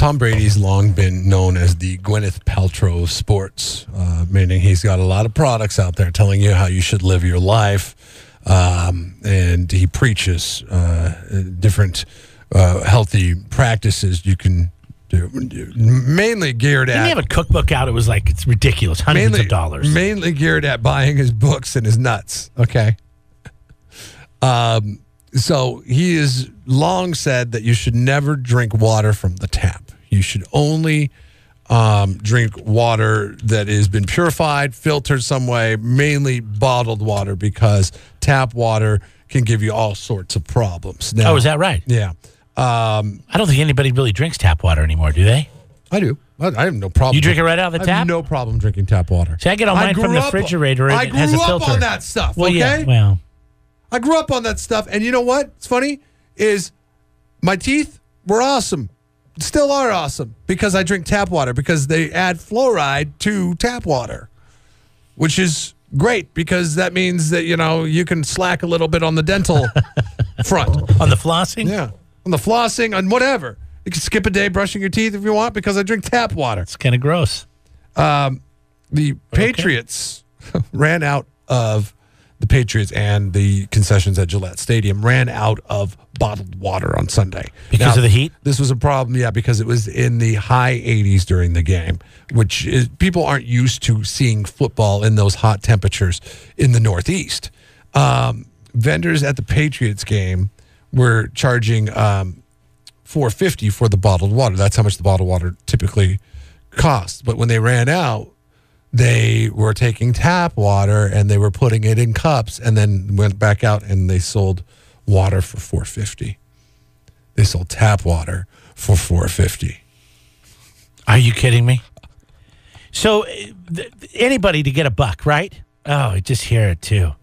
Tom Brady's long been known as the Gwyneth Paltrow of sports, meaning he's got a lot of products out there telling you how you should live your life, and he preaches different healthy practices you can do, mainly geared at... Didn't he have a cookbook out? It was like, it's ridiculous, hundreds of dollars. Mainly geared at buying his books and his nuts, okay? So he has long said that you should never drink water from the tap. You should only drink water that has been purified, filtered some way, mainly bottled water, because tap water can give you all sorts of problems. Now, is that right? Yeah. I don't think anybody really drinks tap water anymore, do they? I do. I have no problem. You drink it right out of the tap? I have no problem drinking tap water. See, I get all mine from the refrigerator. And it has a filter. I grew up on that stuff, well, okay? Yeah, well... I grew up on that stuff, and you know what? It's funny, is my teeth were awesome. Still are awesome, because I drink tap water, because they add fluoride to tap water, which is great, because that means that, you can slack a little bit on the dental front. On the flossing? Yeah. On the flossing, on whatever. You can skip a day brushing your teeth if you want, because I drink tap water. It's kind of gross. The Patriots ran out of... The Patriots and the concessions at Gillette Stadium ran out of bottled water on Sunday. Because of the heat? This was a problem, because it was in the high 80s during the game, which is, people aren't used to seeing football in those hot temperatures in the Northeast. Vendors at the Patriots game were charging $4.50 for the bottled water. That's how much the bottled water typically costs. But when they ran out, they were taking tap water and they were putting it in cups, and then went back out and they sold water for $4.50. They sold tap water for $4.50. Are you kidding me? So anybody to get a buck, right? Oh, I just hear it too.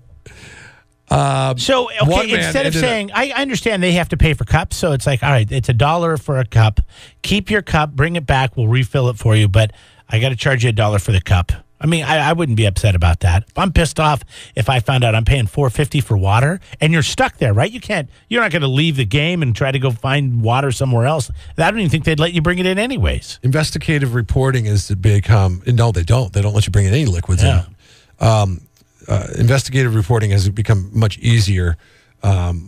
So, okay, instead of saying, I understand they have to pay for cups, so it's like, all right, it's $1 for a cup. Keep your cup, bring it back, we'll refill it for you, but I got to charge you $1 for the cup. I mean, I wouldn't be upset about that. I'm pissed off if I found out I'm paying $4.50 for water, and you're stuck there, right? You're not going to leave the game and try to go find water somewhere else. I don't even think they'd let you bring it in anyways. Investigative reporting has become, no, they don't. They don't let you bring in any liquids in. Investigative reporting has become much easier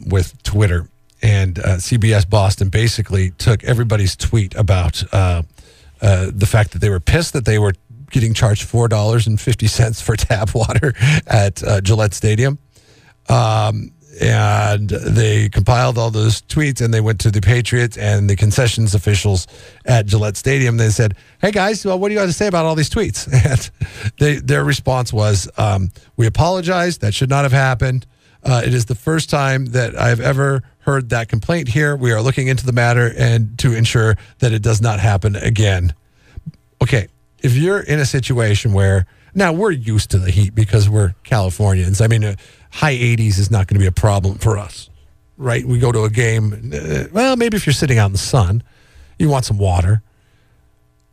with Twitter. And CBS Boston basically took everybody's tweet about the fact that they were pissed that they were getting charged $4.50 for tap water at Gillette Stadium. And they compiled all those tweets, and they went to the Patriots and the concessions officials at Gillette Stadium. They said, hey, guys, well, what do you got to say about all these tweets? And their response was, we apologize. That should not have happened. It is the first time that I've ever heard that complaint here. We are looking into the matter and to ensure that it does not happen again. Okay, if you're in a situation where, now we're used to the heat because we're Californians. I mean, high 80s is not going to be a problem for us, right? We go to a game, well, maybe if you're sitting out in the sun, you want some water,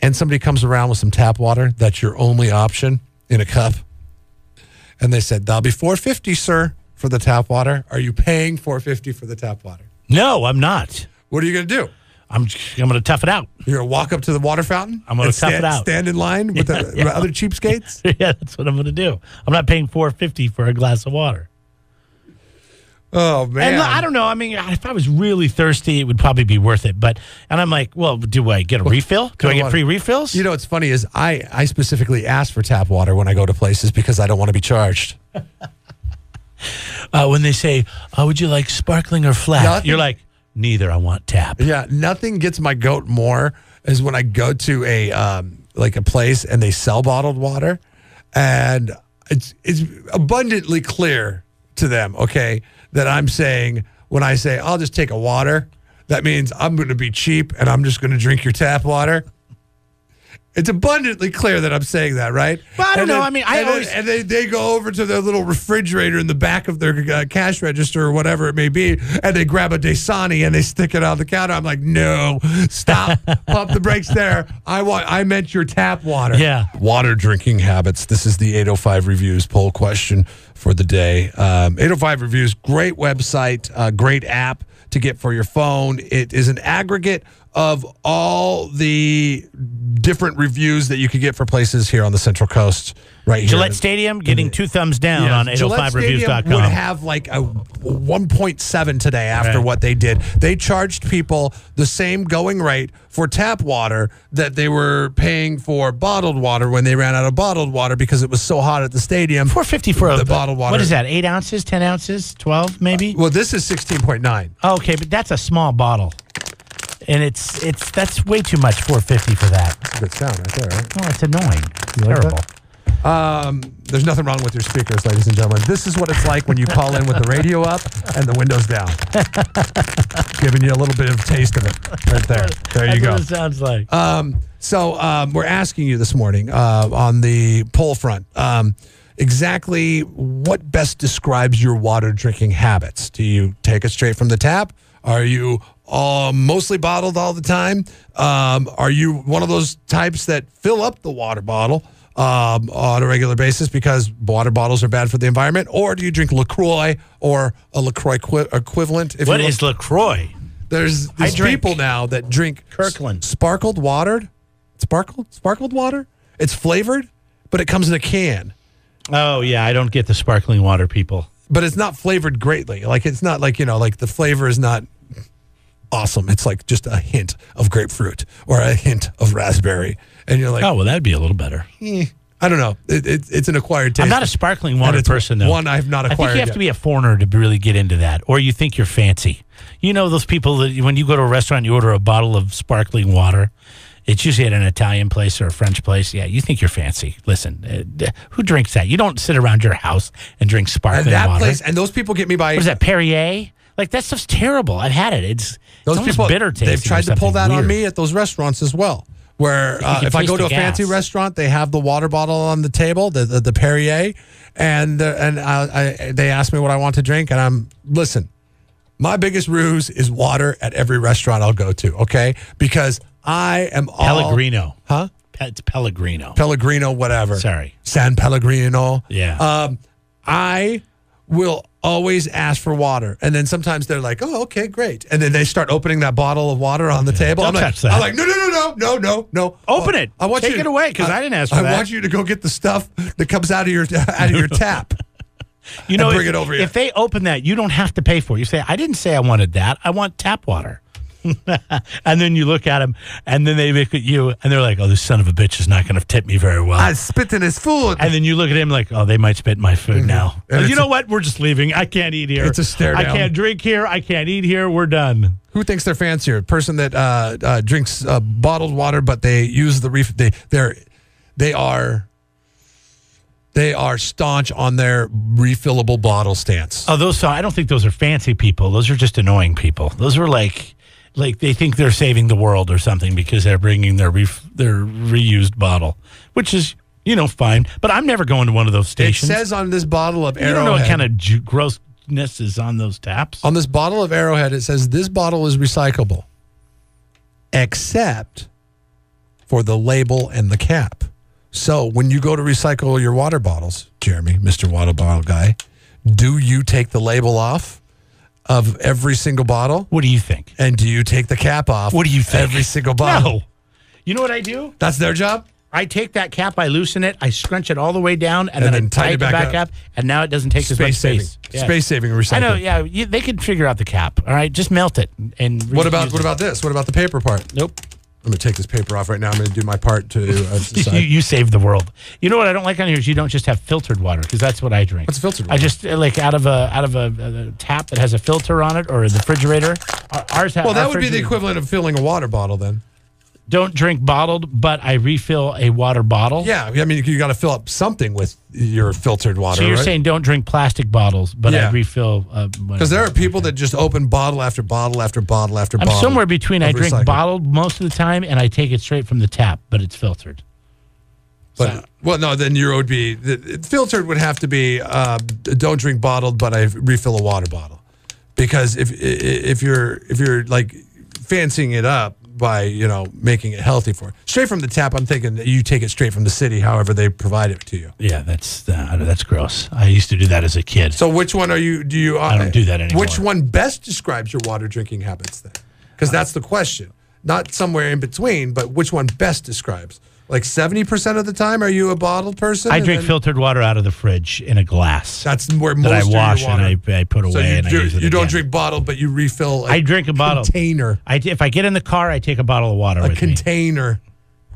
and somebody comes around with some tap water, that's your only option in a cup. And they said, that'll be $4.50, sir, for the tap water. Are you paying $4.50 for the tap water? No, I'm not. What are you going to do? I'm going to tough it out. You're going to walk up to the water fountain? I'm going to tough it out. Stand in line with the other cheapskates? Yeah, that's what I'm going to do. I'm not paying $4.50 for a glass of water. Oh, man. And I don't know. I mean, if I was really thirsty, it would probably be worth it. And I'm like, well, do I get a refill? Do I get free refills? You know, what's funny is I specifically ask for tap water when I go to places because I don't want to be charged. When they say, would you like sparkling or flat? You're like, neither. I want tap. Yeah, nothing gets my goat more is when I go to a place and they sell bottled water, and it's abundantly clear to them, okay, that I'm saying, when I say I'll just take a water, that means I'm going to be cheap and I'm just going to drink your tap water. It's abundantly clear that I'm saying that, right? Well, I don't know. I mean, they go over to their little refrigerator in the back of their cash register or whatever it may be, and they grab a Dasani and they stick it on the counter. I'm like, no, stop, pump the brakes there. I meant your tap water. Yeah. Water drinking habits. This is the 805 Reviews poll question for the day. 805 Reviews, great website, great app to get for your phone. It is an aggregate of all the different reviews that you could get for places here on the Central Coast, right here. Gillette Stadium getting 2 thumbs down on 805reviews.com. Would have like a 1.7 today after what they did. They charged people the same going rate for tap water that they were paying for bottled water when they ran out of bottled water because it was so hot at the stadium. $4.50 for the bottled water. What is that? 8 ounces, 10 ounces, 12 maybe? Well, this is 16.9. Okay, but that's a small bottle. And that's way too much, $4.50 for that. That's a good sound right there, right? Oh, it's annoying. Terrible. There's nothing wrong with your speakers, ladies and gentlemen. This is what it's like when you call in with the radio up and the windows down. Giving you a little bit of taste of it right there. There you go. That's what it sounds like. So we're asking you this morning on the poll front, exactly what best describes your water drinking habits? Do you take it straight from the tap? Are you mostly bottled all the time? Are you one of those types that fill up the water bottle on a regular basis because water bottles are bad for the environment? Or do you drink LaCroix or a LaCroix equivalent? What is LaCroix? There's people now that drink Kirkland. Sparkled water. Sparkled water? It's flavored, but it comes in a can. Oh, yeah, I don't get the sparkling water people. But it's not flavored greatly. Like, it's not like, like the flavor is not awesome. It's like just a hint of grapefruit or a hint of raspberry. And you're like, oh, well, that'd be a little better. I don't know. It's an acquired taste. I'm not a sparkling water person, though. One I've not acquired. I think you have to be a foreigner to really get into that, or you think you're fancy. You know those people that when you go to a restaurant, you order a bottle of sparkling water. It's usually at an Italian place or a French place. Yeah, you think you're fancy. Listen, who drinks that? You don't sit around your house and drink sparkling water. And those people get me by... What is that, Perrier? Like, that stuff's terrible. I've had it. It's people, bitter tasting. They've tried to pull that on me at those restaurants as well. Where if I go to a fancy restaurant, they have the water bottle on the table, the Perrier, and they ask me what I want to drink, and listen, my biggest ruse is water at every restaurant I'll go to, okay? Because I am Pellegrino. Huh? It's Pellegrino. Pellegrino, whatever. Sorry. San Pellegrino. Yeah. I will always ask for water. And then sometimes they're like, oh, okay, great. And then they start opening that bottle of water on the table. Don't touch that. I'm like, no. Open it. Take it away because I didn't ask for that. I want you to go get the stuff that comes out of your tap. You know, bring it over here. If they open that, you don't have to pay for it. You say, I didn't say I wanted that. I want tap water. And then you look at them, and then they look at you, and they're like, oh, this son of a bitch is not going to tip me very well. I spit in his food. And then you look at him like, oh, they might spit in my food now. You know what? We're just leaving. I can't eat here. It's a stare down. I can't drink here. I can't eat here. We're done. Who thinks they're fancier? A person that drinks bottled water, but they use the they are staunch on their refillable bottle stance. Oh, I don't think those are fancy people. Those are just annoying people. Those are like they think they're saving the world or something because they're bringing their reused bottle, which is, fine. But I'm never going to one of those stations. It says on this bottle of Arrowhead. You don't know what kind of grossness is on those taps. On this bottle of Arrowhead, it says this bottle is recyclable, except for the label and the cap. So when you go to recycle your water bottles, Jeremy, Mr. Water Bottle Guy, do you take the label off of every single bottle? What do you think? And do you take the cap off? What do you think? Every single bottle? No. You know what I do? That's their job? I take that cap, I loosen it, I scrunch it all the way down, and then I tighten it back up, and now it doesn't take as much space. Yeah. Space-saving recycling. I know, yeah. They can figure out the cap, all right? Just melt it. And what about this? What about the paper part? Nope. I'm going to take this paper off right now. I'm going to do my part to decide. You saved the world. You know what I don't like on here is you don't just have filtered water, because that's what I drink. What's filtered water? I just like out of a tap that has a filter on it, or a refrigerator. That would be the equivalent of filling a water bottle then. Don't drink bottled, but I refill a water bottle. Yeah, I mean, you got to fill up something with your filtered water. So you're saying don't drink plastic bottles, but I refill. Because there are people that just open bottle after bottle after bottle after bottle. I'm somewhere between I drink bottled most of the time and I take it straight from the tap, but it's filtered. But then your would be filtered would have to be don't drink bottled, but I refill a water bottle. Because if you're like fancying it up by making it healthy for it. Straight from the tap, I'm thinking that you take it straight from the city, however they provide it to you. Yeah, that's gross. I used to do that as a kid. So which one are you? I don't do that anymore. Which one best describes your water drinking habits then? Because that's the question. not somewhere in between, but which one best describes? Like 70% of the time, are you a bottled person? I drink filtered water out of the fridge in a glass. That's where most that I wash of your water. and I put away. So and I use it you don't again. drink bottled, but you refill. I drink a bottle container. If I get in the car, I take a bottle of water. A with container.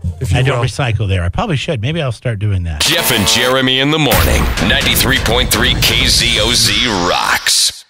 Me. I don't recycle there. I probably should. Maybe I'll start doing that. Jeff and Jeremy in the morning. 93.3 KZOZ rocks.